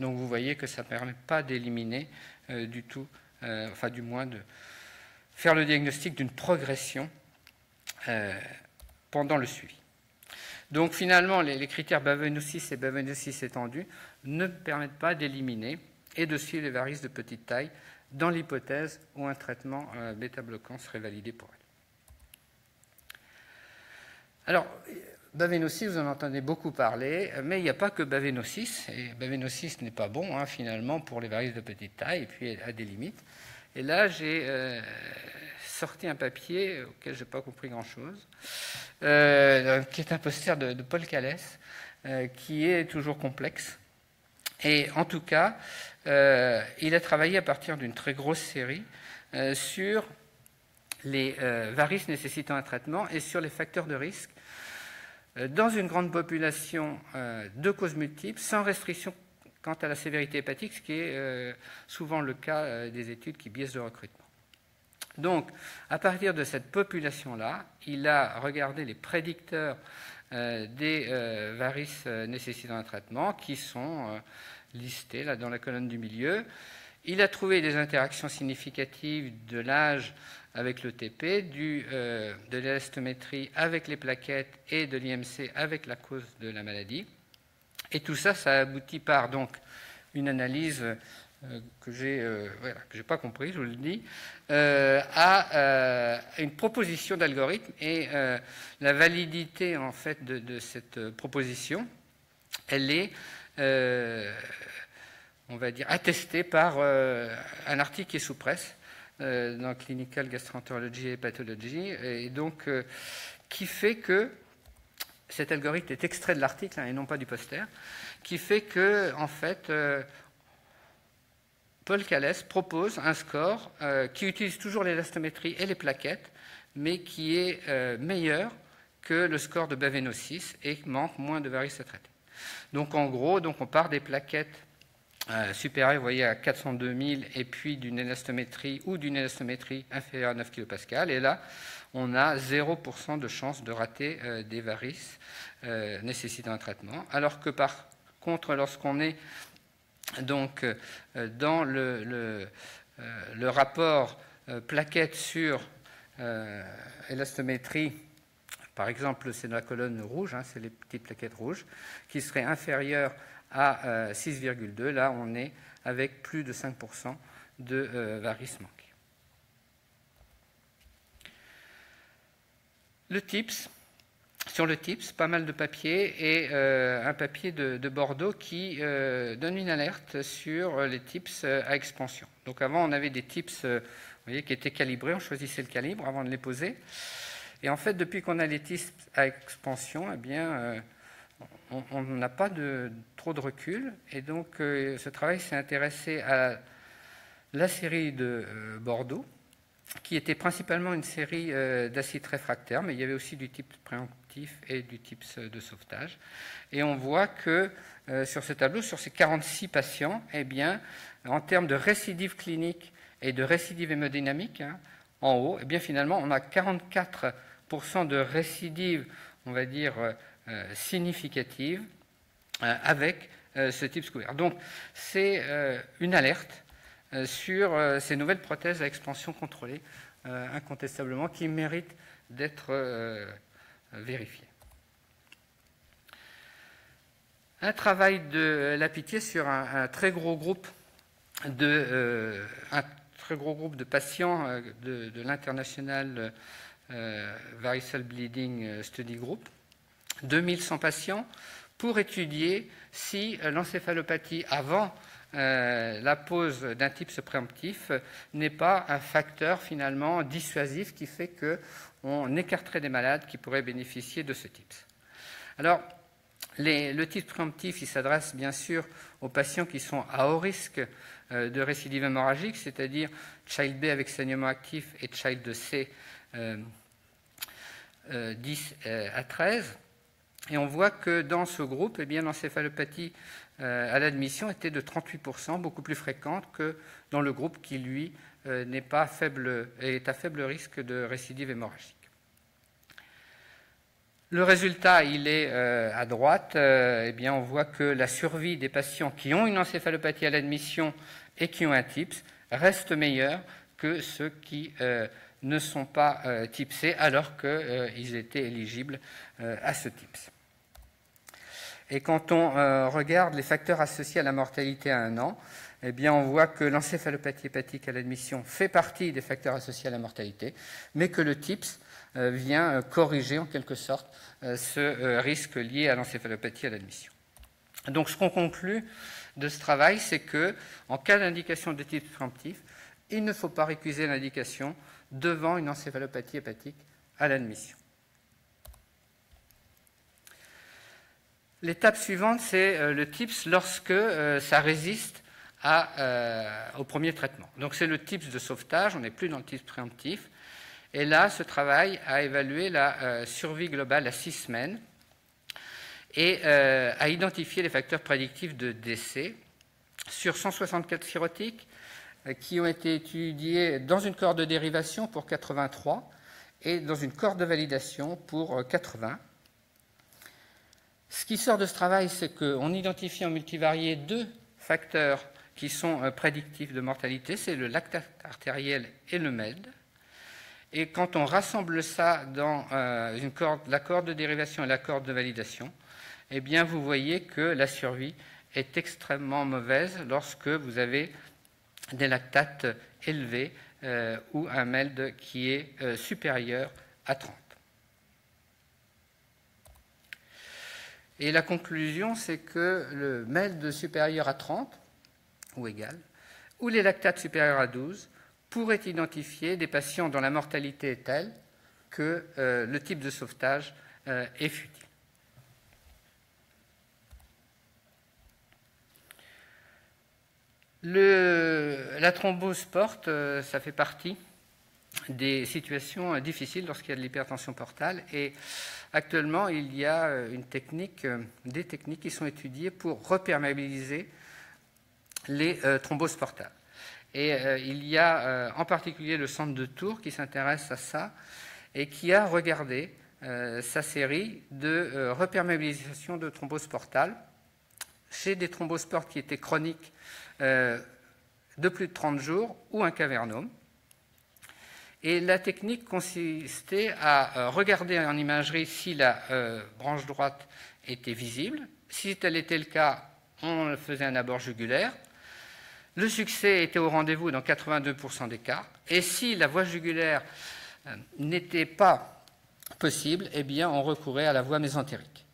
Donc vous voyez que ça ne permet pas d'éliminer du tout, enfin du moins de faire le diagnostic d'une progression pendant le suivi. Donc finalement, les critères Baveno-6 et Baveno-6 étendu ne permettent pas d'éliminer et de suivre les varices de petite taille dans l'hypothèse où un traitement bêta-bloquant serait validé pour elles. Alors, Baveno-6, vous en entendez beaucoup parler, mais il n'y a pas que Baveno-6, et Baveno-6 n'est pas bon finalement pour les varices de petite taille, et puis à des limites. Et là, j'ai sorti un papier auquel je n'ai pas compris grand-chose, qui est un poster de Paul Callès, qui est toujours complexe. Et en tout cas, il a travaillé à partir d'une très grosse série sur les varices nécessitant un traitement et sur les facteurs de risque dans une grande population de causes multiples, sans restriction quant à la sévérité hépatique, ce qui est souvent le cas des études qui biaisent le recrutement. Donc, à partir de cette population-là, il a regardé les prédicteurs des varices nécessitant un traitement qui sont listés là dans la colonne du milieu. Il a trouvé des interactions significatives de l'âge avec le TP, de l'élastométrie avec les plaquettes et de l'IMC avec la cause de la maladie. Et tout ça, ça aboutit par donc une analyse que j'ai pas compris, je vous le dis, à une proposition d'algorithme et la validité en fait de cette proposition, elle est on va dire attestée par un article qui est sous presse dans Clinical Gastroenterology et Pathology, et donc qui fait que cet algorithme est extrait de l'article et non pas du poster, qui fait que, en fait, Paul Callès propose un score qui utilise toujours l'élastométrie et les plaquettes, mais qui est meilleur que le score de Baveno 6 et manque moins de varices à traiter. Donc, en gros, on part des plaquettes supérieures, vous voyez, à 402 000, et puis d'une élastométrie ou d'une élastométrie inférieure à 9 kPa, et là, on a 0% de chance de rater des varices nécessitant un traitement, alors que par contre, lorsqu'on est donc dans le rapport plaquette sur élastométrie, par exemple, c'est la colonne rouge, c'est les petites plaquettes rouges, qui serait inférieure à 6,2. Là, on est avec plus de 5% de varices manquées. Le TIPS, sur le TIPS, pas mal de papiers et un papier de Bordeaux qui donne une alerte sur les TIPS à expansion. Donc avant, on avait des TIPS vous voyez, qui étaient calibrés, on choisissait le calibre avant de les poser. Et en fait, depuis qu'on a les TIPS à expansion, eh bien, on n'a pas trop de recul. Et donc, ce travail s'est intéressé à la série de Bordeaux, qui était principalement une série d'acides réfractaires, mais il y avait aussi du TIPS préemptif et du TIPS de sauvetage. Et on voit que sur ce tableau, sur ces 46 patients, eh bien, en termes de récidive clinique et de récidive hémodynamique, en haut, eh bien, finalement, on a 44% de récidive, on va dire, significative avec ce TIPS couvert. Donc, c'est une alerte sur ces nouvelles prothèses à expansion contrôlée, incontestablement, qui méritent d'être vérifiées. Un travail de la Pitié sur un très gros groupe de patients de l'International Variceal Bleeding Study Group, 2100 patients, pour étudier si l'encéphalopathie avant la pose d'un TIPS préemptif n'est pas un facteur finalement dissuasif qui fait qu'on écarterait des malades qui pourraient bénéficier de ce TIPS. Alors, le TIPS préemptif, il s'adresse bien sûr aux patients qui sont à haut risque de récidive hémorragique, c'est-à-dire Child B avec saignement actif et Child C 10 à 13. Et on voit que dans ce groupe, eh bien, l'encéphalopathie à l'admission était de 38%, beaucoup plus fréquente que dans le groupe qui, lui, est à faible risque de récidive hémorragique. Le résultat, il est à droite. Eh bien, on voit que la survie des patients qui ont une encéphalopathie à l'admission et qui ont un TIPS reste meilleure que ceux qui ne sont pas TIPSés alors qu'ils étaient éligibles à ce TIPS. Et quand on regarde les facteurs associés à la mortalité à 1 an, eh bien, on voit que l'encéphalopathie hépatique à l'admission fait partie des facteurs associés à la mortalité, mais que le TIPS vient corriger en quelque sorte ce risque lié à l'encéphalopathie à l'admission. Donc, ce qu'on conclut de ce travail, c'est que, en cas d'indication de TIPS préemptif, il ne faut pas récuser l'indication devant une encéphalopathie hépatique à l'admission. L'étape suivante, c'est le TIPS lorsque ça résiste au premier traitement. Donc, c'est le TIPS de sauvetage, on n'est plus dans le TIPS préemptif. Et là, ce travail a évalué la survie globale à 6 semaines et a identifié les facteurs prédictifs de décès sur 164 cirrhotiques qui ont été étudiés dans une cohorte de dérivation pour 83 et dans une cohorte de validation pour 80. Ce qui sort de ce travail, c'est qu'on identifie en multivarié 2 facteurs qui sont prédictifs de mortalité, c'est le lactate artériel et le MELD. Et quand on rassemble ça dans la cohorte de dérivation et la cohorte de validation, eh bien, vous voyez que la survie est extrêmement mauvaise lorsque vous avez des lactates élevés ou un MELD qui est supérieur à 30. Et la conclusion, c'est que le MELD supérieur à 30, ou égal, ou les lactates supérieurs à 12, pourrait identifier des patients dont la mortalité est telle que le type de sauvetage est futile. La thrombose porte, ça fait partie des situations difficiles lorsqu'il y a de l'hypertension portale, et actuellement il y a des techniques qui sont étudiées pour reperméabiliser les thromboses portales. Et il y a en particulier le centre de Tours qui s'intéresse à ça et qui a regardé sa série de reperméabilisation de thromboses portales chez des thromboses portes qui étaient chroniques de plus de 30 jours ou un cavernome. Et la technique consistait à regarder en imagerie si la branche droite était visible. Si tel était le cas, on faisait un abord jugulaire. Le succès était au rendez-vous dans 82% des cas. Et si la voie jugulaire n'était pas possible, eh bien, on recourait à la voie mésentérique.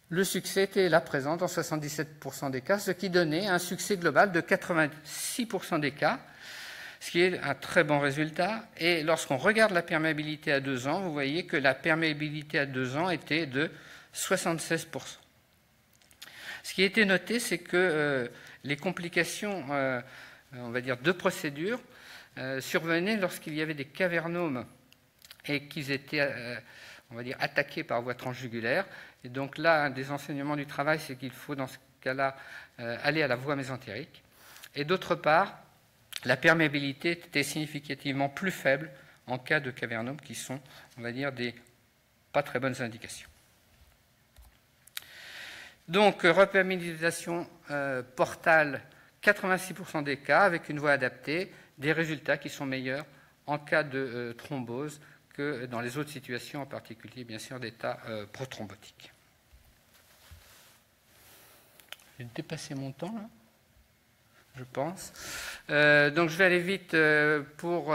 Le succès était là présent dans 77% des cas, ce qui donnait un succès global de 86% des cas, ce qui est un très bon résultat. Et lorsqu'on regarde la perméabilité à 2 ans, vous voyez que la perméabilité à 2 ans était de 76%. Ce qui a été noté, c'est que les complications, on va dire, de procédure survenaient lorsqu'il y avait des cavernomes et qu'ils étaient, on va dire, attaqués par voie transjugulaire. Et donc là, un des enseignements du travail, c'est qu'il faut, dans ce cas-là, aller à la voie mésentérique. Et d'autre part, la perméabilité était significativement plus faible en cas de cavernomes qui sont, on va dire, des pas très bonnes indications. Donc, reperméabilisation portale, 86% des cas, avec une voie adaptée, des résultats qui sont meilleurs en cas de thrombose que dans les autres situations, en particulier, bien sûr, d'état prothrombotique. J'ai dépassé mon temps, là, je pense. Donc, je vais aller vite pour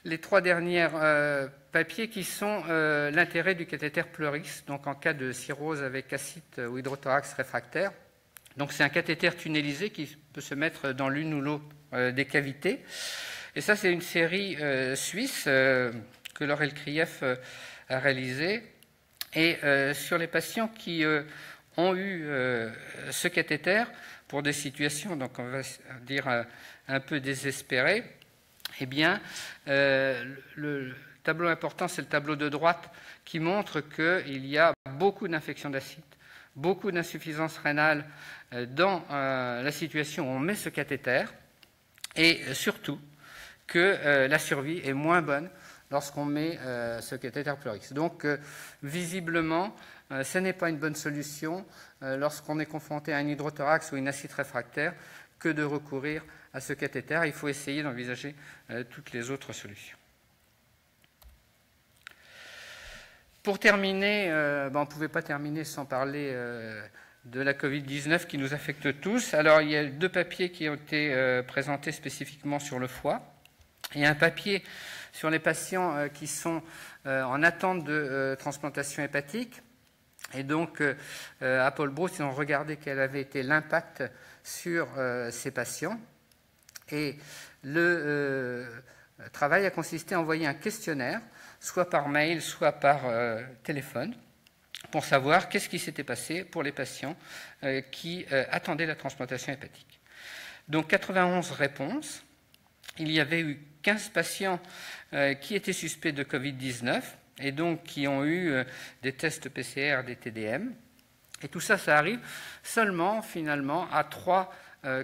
les 3 dernières papiers qui sont l'intérêt du cathéter Pleuris, donc en cas de cirrhose avec acide ou hydrothorax réfractaire. Donc, c'est un cathéter tunnelisé qui peut se mettre dans l'une ou l'autre des cavités. Et ça, c'est une série suisse que Laurel Krief a réalisée. Et sur les patients qui ont eu ce cathéter pour des situations, donc on va dire un peu désespérées, eh bien, le tableau important, c'est le tableau de droite qui montre qu'il y a beaucoup d'infections d'acide, beaucoup d'insuffisance rénale dans la situation où on met ce cathéter, et surtout que la survie est moins bonne lorsqu'on met ce cathéter Pleuris. Donc, visiblement, ce n'est pas une bonne solution lorsqu'on est confronté à un hydrothorax ou une acide réfractaire que de recourir à ce cathéter. Il faut essayer d'envisager toutes les autres solutions. Pour terminer, on ne pouvait pas terminer sans parler de la Covid-19 qui nous affecte tous. Alors, il y a 2 papiers qui ont été présentés spécifiquement sur le foie. Il y a un papier sur les patients qui sont en attente de transplantation hépatique. Et donc, à Paul Brousse, ils ont regardé quel avait été l'impact sur ces patients. Et le travail a consisté à envoyer un questionnaire, soit par mail, soit par téléphone, pour savoir qu'est-ce qui s'était passé pour les patients qui attendaient la transplantation hépatique. Donc, 91 réponses. Il y avait eu 15 patients qui étaient suspects de Covid-19 et donc qui ont eu des tests PCR, des TDM. Et tout ça, ça arrive seulement, finalement, à 3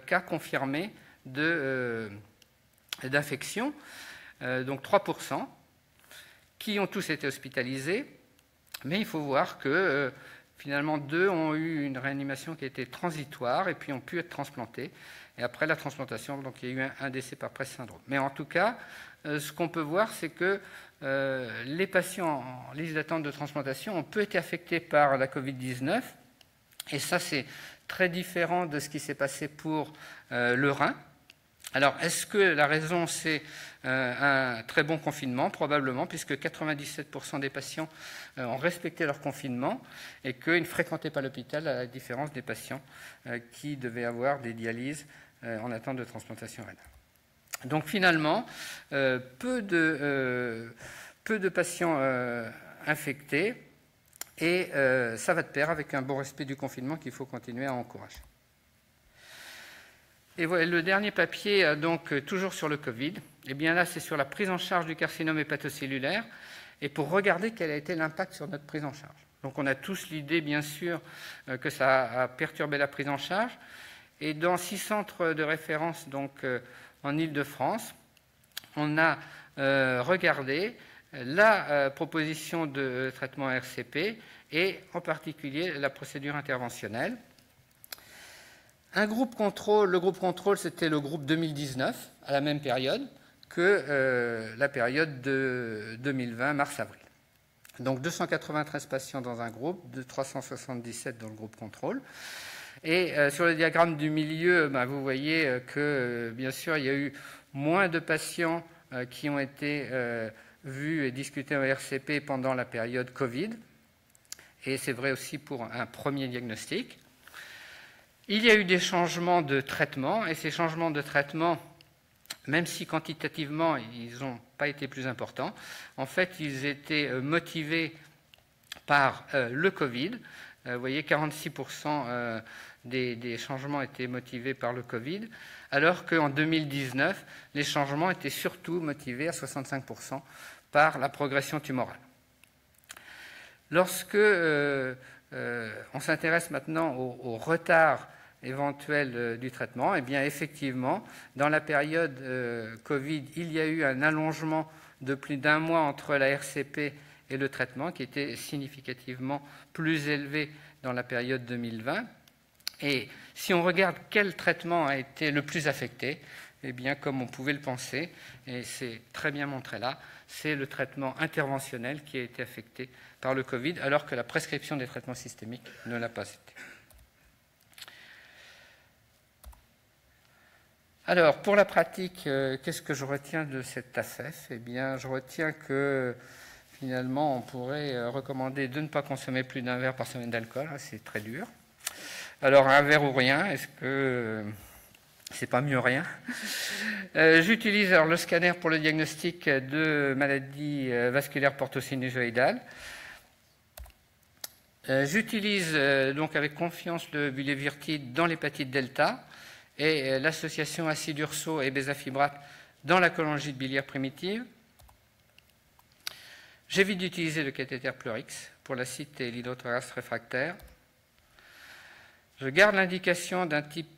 cas confirmés d'infection, donc 3%, qui ont tous été hospitalisés. Mais il faut voir que, finalement, 2 ont eu une réanimation qui a été transitoire et puis ont pu être transplantés. Et après la transplantation, donc, il y a eu un décès par presse syndrome. Mais en tout cas, ce qu'on peut voir, c'est que les patients en liste d'attente de transplantation ont peu été affectés par la Covid-19. Et ça, c'est très différent de ce qui s'est passé pour le rein. Alors, est-ce que la raison, c'est un très bon confinement? Probablement, puisque 97% des patients ont respecté leur confinement et qu'ils ne fréquentaient pas l'hôpital, à la différence des patients qui devaient avoir des dialyses en attente de transplantation rénale. Donc finalement, peu de patients infectés, et ça va de pair avec un bon respect du confinement qu'il faut continuer à encourager. Et voilà, le dernier papier, donc toujours sur le Covid, et bien là c'est sur la prise en charge du carcinome hépatocellulaire, et pour regarder quel a été l'impact sur notre prise en charge. Donc on a tous l'idée bien sûr que ça a perturbé la prise en charge, et dans 6 centres de référence donc, en Île-de-France, on a regardé la proposition de traitement RCP et en particulier la procédure interventionnelle. Le groupe contrôle, c'était le groupe 2019, à la même période que la période de 2020, mars-avril. Donc 293 patients dans un groupe, 377 dans le groupe contrôle. Et sur le diagramme du milieu, vous voyez que, bien sûr, il y a eu moins de patients qui ont été vus et discutés en RCP pendant la période Covid. Et c'est vrai aussi pour un premier diagnostic. Il y a eu des changements de traitement, et ces changements de traitement, même si quantitativement ils n'ont pas été plus importants, en fait ils étaient motivés par le Covid. Vous voyez, 46% des changements étaient motivés par le Covid, alors qu'en 2019, les changements étaient surtout motivés à 65% par la progression tumorale. Lorsque on s'intéresse maintenant au retard éventuel du traitement, eh bien effectivement, dans la période Covid, il y a eu un allongement de plus d'1 mois entre la RCP et le traitement, qui était significativement plus élevé dans la période 2020. Et si on regarde quel traitement a été le plus affecté, eh bien, comme on pouvait le penser, et c'est très bien montré là, c'est le traitement interventionnel qui a été affecté par le Covid, alors que la prescription des traitements systémiques ne l'a pas été. Alors, pour la pratique, qu'est-ce que je retiens de cette AFEF? Eh bien, je retiens que finalement, on pourrait recommander de ne pas consommer plus d'1 verre par semaine d'alcool. C'est très dur. Alors, 1 verre ou rien, est-ce que c'est pas mieux rien? J'utilise alors le scanner pour le diagnostic de maladies vasculaires portosinusoïdales. J'utilise donc avec confiance le bulévirtide dans l'hépatite delta et l'association acide urso et bézafibrate dans la cholangite biliaire primitive. J'évite d'utiliser le cathéter Pleurix pour l'acide et l'hydrothorax réfractaire. Je garde l'indication d'un type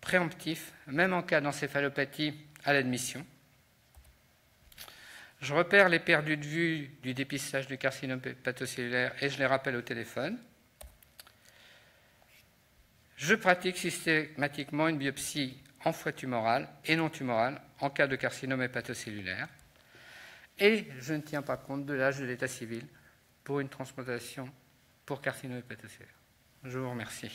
préemptif, même en cas d'encéphalopathie à l'admission. Je repère les perdus de vue du dépistage du carcinome hépatocellulaire et je les rappelle au téléphone. Je pratique systématiquement une biopsie en foie tumoral et non tumoral en cas de carcinome hépatocellulaire. Et je ne tiens pas compte de l'âge de l'état civil pour une transplantation pour carcinome hépatocellulaire. Je vous remercie.